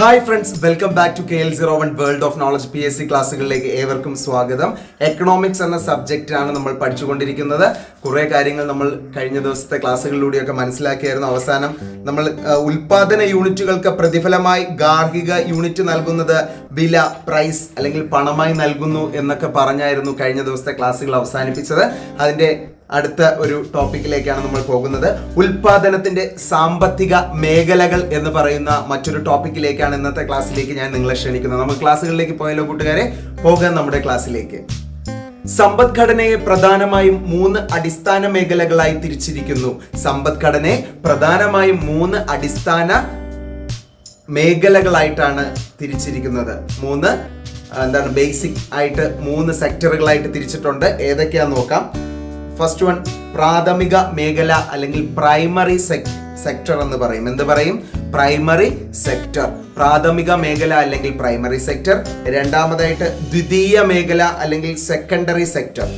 Hi friends, welcome back to KL01 world of knowledge PSC ക്ലാസ്സുകളിലേക്ക് ഏവർക്കും സ്വാഗതം. Economics എന്ന സബ്ജക്റ്റാണ് നമ്മൾ പഠിച്ചുകൊണ്ടിരിക്കുന്നത്. കുറേ കാര്യങ്ങൾ നമ്മൾ കഴിഞ്ഞ ദിവസത്തെ ക്ലാസ്സുകളിലൂടെയൊക്കെ മനസ്സിലാക്കിയായിരുന്നു. അവസാനം നമ്മൾ ഉൽപാദന യൂണിറ്റുകൾക്ക് പ്രതിഫലമായി ഗാർഹിക യൂണിറ്റ് നൽകുന്നത് വില, പ്രൈസ് അല്ലെങ്കിൽ പണമായി നൽകുന്നു എന്നൊക്കെ പറഞ്ഞായിരുന്നു കഴിഞ്ഞ ദിവസത്തെ ക്ലാസ്സുകൾ അവസാനിപ്പിച്ചത്. അതിൻ്റെ അടുത്ത ഒരു ടോപ്പിക്കിലേക്കാണ് നമ്മൾ പോകുന്നത്. ഉൽപാദനത്തിന്റെ സാമ്പത്തിക മേഖലകൾ എന്ന് പറയുന്ന മറ്റൊരു ടോപ്പിക്കിലേക്കാണ് ഇന്നത്തെ ക്ലാസ്സിലേക്ക് ഞാൻ നിങ്ങളെ ക്ഷണിക്കുന്നത്. നമുക്ക് ക്ലാസ്സുകളിലേക്ക് പോയാലോ കൂട്ടുകാരെ? പോകാൻ നമ്മുടെ ക്ലാസ്സിലേക്ക്. സമ്പദ്ഘടനയെ പ്രധാനമായും 3 അടിസ്ഥാന മേഖലകളായി തിരിച്ചിരിക്കുന്നു. സമ്പദ്ഘടനയെ പ്രധാനമായും 3 അടിസ്ഥാന മേഖലകളായിട്ടാണ് തിരിച്ചിരിക്കുന്നത്. ബേസിക് ആയിട്ട് 3 സെക്ടറുകളായിട്ട് തിരിച്ചിട്ടുണ്ട്. ഏതൊക്കെയാന്ന് നോക്കാം. ഫസ്റ്റ് വൺ, പ്രാഥമിക മേഖല അല്ലെങ്കിൽ പ്രൈമറി സെക്ടർ എന്ന് പറയും. എന്ത് പറയും? പ്രൈമറി സെക്ടർ, പ്രാഥമിക മേഖല അല്ലെങ്കിൽ പ്രൈമറി സെക്ടർ. രണ്ടാമതായിട്ട് ദ്വിതീയ മേഖല അല്ലെങ്കിൽ സെക്കൻഡറി സെക്ടർ.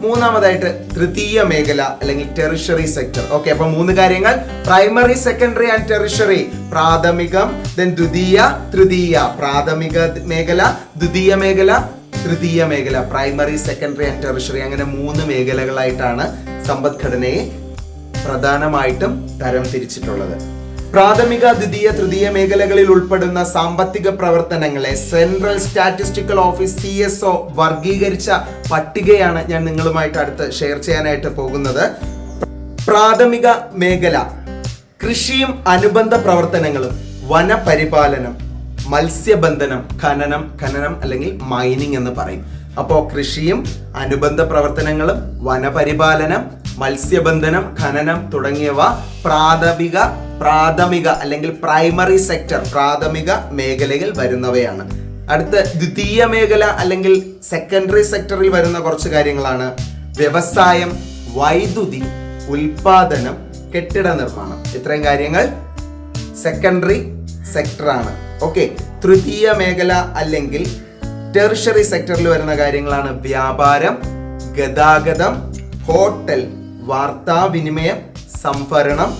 മൂന്നാമതായിട്ട് തൃതീയ മേഖല അല്ലെങ്കിൽ ടെറിഷറി സെക്ടർ. ഓക്കെ, അപ്പൊ 3 കാര്യങ്ങൾ: പ്രൈമറി, സെക്കൻഡറി ആൻഡ് ടെറിഷറി. പ്രാഥമികം, ദ്വിതീയ, തൃതീയ. പ്രാഥമിക മേഖല, ദ്വിതീയ മേഖല, തൃതീയ മേഖല. Primary, secondary and tertiary. അങ്ങനെ 3 മേഖലകളായിട്ടാണ് സമ്പദ്ഘടനയെ പ്രധാനമായിട്ടും തരം തിരിച്ചിട്ടുള്ളത്. പ്രാഥമിക, ദ്വിതീയ, തൃതീയ മേഖലകളിൽ ഉൾപ്പെടുന്ന സാമ്പത്തിക പ്രവർത്തനങ്ങളെ സെൻട്രൽ സ്റ്റാറ്റിസ്റ്റിക്കൽ ഓഫീസ് CSO വർഗീകരിച്ച പട്ടികയാണ് ഞാൻ നിങ്ങളുമായിട്ട് അടുത്ത് ഷെയർ ചെയ്യാനായിട്ട് പോകുന്നത്. പ്രാഥമിക മേഖല: കൃഷിയും അനുബന്ധ പ്രവർത്തനങ്ങളും, വനപരിപാലനം, മത്സ്യബന്ധനം, ഖനനം അല്ലെങ്കിൽ മൈനിങ് എന്ന് പറയും. അപ്പോൾ കൃഷിയും അനുബന്ധ പ്രവർത്തനങ്ങളും, വനപരിപാലനം, മത്സ്യബന്ധനം, ഖനനം തുടങ്ങിയവ പ്രാഥമിക അല്ലെങ്കിൽ പ്രൈമറി സെക്ടർ, പ്രാഥമിക മേഖലയിൽ വരുന്നവയാണ്. അടുത്ത ദ്വിതീയ മേഖല അല്ലെങ്കിൽ സെക്കൻഡറി സെക്ടറിൽ വരുന്ന കുറച്ച് കാര്യങ്ങളാണ് വ്യവസായം, വൈദ്യുതി, ഉൽപാദനം, കെട്ടിട നിർമ്മാണം. ഇത്രയും കാര്യങ്ങൾ സെക്കൻഡറി സെക്ടറാണ്. ഓക്കെ, തൃതീയ മേഖല അല്ലെങ്കിൽ ടെറിഷറി സെക്ടറിൽ വരുന്ന കാര്യങ്ങളാണ് വ്യാപാരം, ഗതാഗതം, ഹോട്ടൽ, വാർത്താവിനിമയം, സംഭരണം,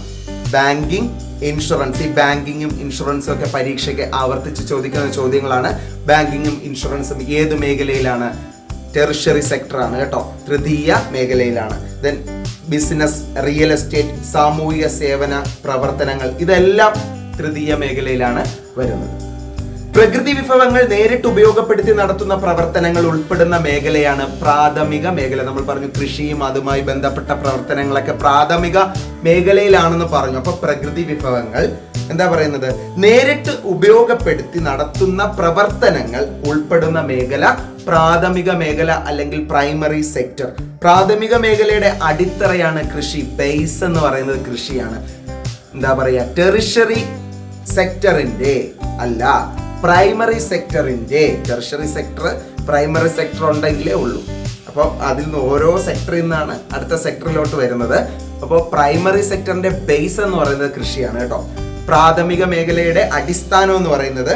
ബാങ്കിങ്, ഇൻഷുറൻസ്. ഈ ബാങ്കിങ്ങും ഇൻഷുറൻസും ഒക്കെ പരീക്ഷയ്ക്ക് ആവർത്തിച്ച് ചോദിക്കുന്ന ചോദ്യങ്ങളാണ്. ബാങ്കിങ്ങും ഇൻഷുറൻസും ഏത് മേഖലയിലാണ്? ടെറിഷറി സെക്ടറാണ് കേട്ടോ, തൃതീയ മേഖലയിലാണ്. ദെൻ ബിസിനസ്, റിയൽ എസ്റ്റേറ്റ്, സാമൂഹിക സേവന പ്രവർത്തനങ്ങൾ, ഇതെല്ലാം തൃതീയ മേഖലയിലാണ് വരുന്നത്. പ്രകൃതി വിഭവങ്ങൾ നേരിട്ട് ഉപയോഗപ്പെടുത്തി നടത്തുന്ന പ്രവർത്തനങ്ങൾ ഉൾപ്പെടുന്ന മേഖലയാണ് പ്രാഥമിക മേഖല. നമ്മൾ പറഞ്ഞു കൃഷിയും അതുമായി ബന്ധപ്പെട്ട പ്രവർത്തനങ്ങളൊക്കെ പ്രാഥമിക മേഖലയിലാണെന്ന് പറഞ്ഞു. അപ്പൊ പ്രകൃതി വിഭവങ്ങൾ എന്താ പറയുന്നത്? നേരിട്ട് ഉപയോഗപ്പെടുത്തി നടത്തുന്ന പ്രവർത്തനങ്ങൾ ഉൾപ്പെടുന്ന മേഖല പ്രാഥമിക മേഖല അല്ലെങ്കിൽ പ്രൈമറി സെക്ടർ. പ്രാഥമിക മേഖലയുടെ അടിത്തറയാണ് കൃഷി. ബേസ് എന്ന് പറയുന്നത് കൃഷിയാണ്. എന്താ പറയാ? ടെറിഷറി സെക്ടറിന്റെ അല്ല, പ്രൈമറി സെക്ടറിന്റെ. ടെറിഷറി സെക്ടർ, പ്രൈമറി സെക്ടർ ഉണ്ടെങ്കിലേ ഉള്ളൂ. അപ്പോൾ അതിൽ നിന്ന് ഓരോ സെക്ടറിൽ നിന്നാണ് അടുത്ത സെക്ടറിലോട്ട് വരുന്നത്. അപ്പോൾ പ്രൈമറി സെക്ടറിന്റെ ബേസ് എന്ന് പറയുന്നത് കൃഷിയാണ് കേട്ടോ. പ്രാഥമിക മേഖലയുടെ അടിസ്ഥാനം എന്ന് പറയുന്നത്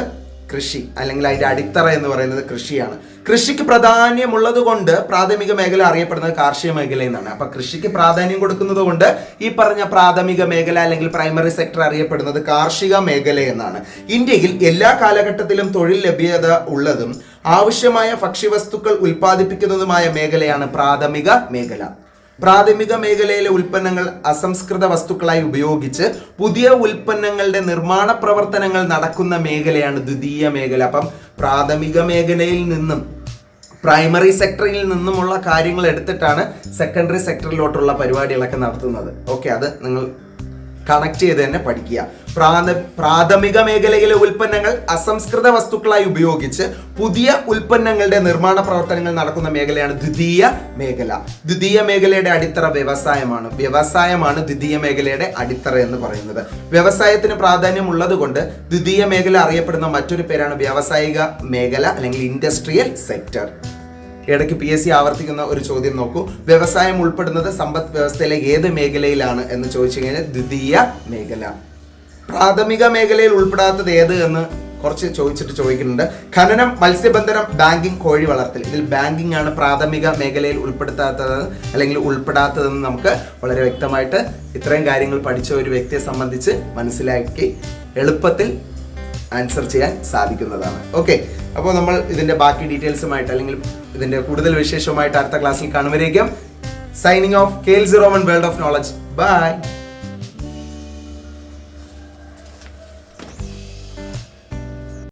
കൃഷി അല്ലെങ്കിൽ അതിന്റെ അടിത്തറ എന്ന് പറയുന്നത് കൃഷിയാണ്. കൃഷിക്ക് പ്രാധാന്യമുള്ളത് കൊണ്ട് പ്രാഥമിക മേഖല അറിയപ്പെടുന്നത് കാർഷിക മേഖല എന്നാണ്. അപ്പൊ കൃഷിക്ക് പ്രാധാന്യം കൊടുക്കുന്നത് കൊണ്ട് ഈ പറഞ്ഞ പ്രാഥമിക മേഖല അല്ലെങ്കിൽ പ്രൈമറി സെക്ടർ അറിയപ്പെടുന്നത് കാർഷിക മേഖല എന്നാണ്. ഇന്ത്യയിൽ എല്ലാ കാലഘട്ടത്തിലും തൊഴിൽ ലഭ്യത ഉള്ളതും ആവശ്യമായ ഭക്ഷ്യവസ്തുക്കൾ ഉൽപ്പാദിപ്പിക്കുന്നതുമായ മേഖലയാണ് പ്രാഥമിക മേഖല. പ്രാഥമിക മേഖലയിലെ ഉൽപ്പന്നങ്ങൾ അസംസ്കൃത വസ്തുക്കളായി ഉപയോഗിച്ച് പുതിയ ഉൽപ്പന്നങ്ങളുടെ നിർമ്മാണ പ്രവർത്തനങ്ങൾ നടക്കുന്ന മേഖലയാണ് ദ്വിതീയ മേഖല. അപ്പം പ്രാഥമിക മേഖലയിൽ നിന്നും പ്രൈമറി സെക്ടറിൽ നിന്നുമുള്ള കാര്യങ്ങൾ എടുത്തിട്ടാണ് സെക്കൻഡറി സെക്ടറിലോട്ടുള്ള പരിപാടികളൊക്കെ നടത്തുന്നത്. ഓക്കെ, അത് നിങ്ങൾ കണക്ട് ചെയ്ത് തന്നെ പഠിക്കുക. പ്രാഥമിക മേഖലയിലെ ഉൽപ്പന്നങ്ങൾ അസംസ്കൃത വസ്തുക്കളായി ഉപയോഗിച്ച് പുതിയ ഉൽപ്പന്നങ്ങളുടെ നിർമ്മാണ പ്രവർത്തനങ്ങൾ നടക്കുന്ന മേഖലയാണ് ദ്വിതീയ മേഖല. ദ്വിതീയ മേഖലയുടെ അടിത്തറ വ്യവസായമാണ് ദ്വിതീയ മേഖലയുടെ അടിത്തറ എന്ന് പറയുന്നത്. വ്യവസായത്തിന് പ്രാധാന്യം ഉള്ളത് കൊണ്ട് ദ്വിതീയ മേഖല അറിയപ്പെടുന്ന മറ്റൊരു പേരാണ് വ്യാവസായിക മേഖല അല്ലെങ്കിൽ ഇൻഡസ്ട്രിയൽ സെക്ടർ. ഇടയ്ക്ക് PSC ആവർത്തിക്കുന്ന ഒരു ചോദ്യം നോക്കൂ. വ്യവസായം ഉൾപ്പെടുന്നത് സമ്പദ് വ്യവസ്ഥയിലെ ഏത് മേഖലയിലാണ് എന്ന് ചോദിച്ചു കഴിഞ്ഞാൽ ദ്വിതീയ മേഖല. പ്രാഥമിക മേഖലയിൽ ഉൾപ്പെടാത്തത് ഏത് എന്ന് കുറച്ച് ചോദിക്കുന്നുണ്ട്. ഖനനം, മത്സ്യബന്ധനം, ബാങ്കിങ്, കോഴി വളർത്തൽ. ഇതിൽ ബാങ്കിങ് ആണ് പ്രാഥമിക മേഖലയിൽ ഉൾപ്പെടാത്തതെന്ന് നമുക്ക് വളരെ വ്യക്തമായിട്ട് ഇത്രയും കാര്യങ്ങൾ പഠിച്ച ഒരു വ്യക്തിയെ സംബന്ധിച്ച് മനസ്സിലാക്കി എളുപ്പത്തിൽ ആൻസർ ചെയ്യാൻ സാധിക്കുന്നതാണ്. ഓക്കെ, അപ്പോൾ നമ്മൾ ഇതിന്റെ ബാക്കി ഡീറ്റെയിൽസുമായിട്ട് അല്ലെങ്കിൽ ഇതിന്റെ കൂടുതൽ വിശേഷവുമായിട്ട് അടുത്ത ക്ലാസ്സിൽ കാണുമ്പോഴേക്കും signing off KLZ Roman world of knowledge. By.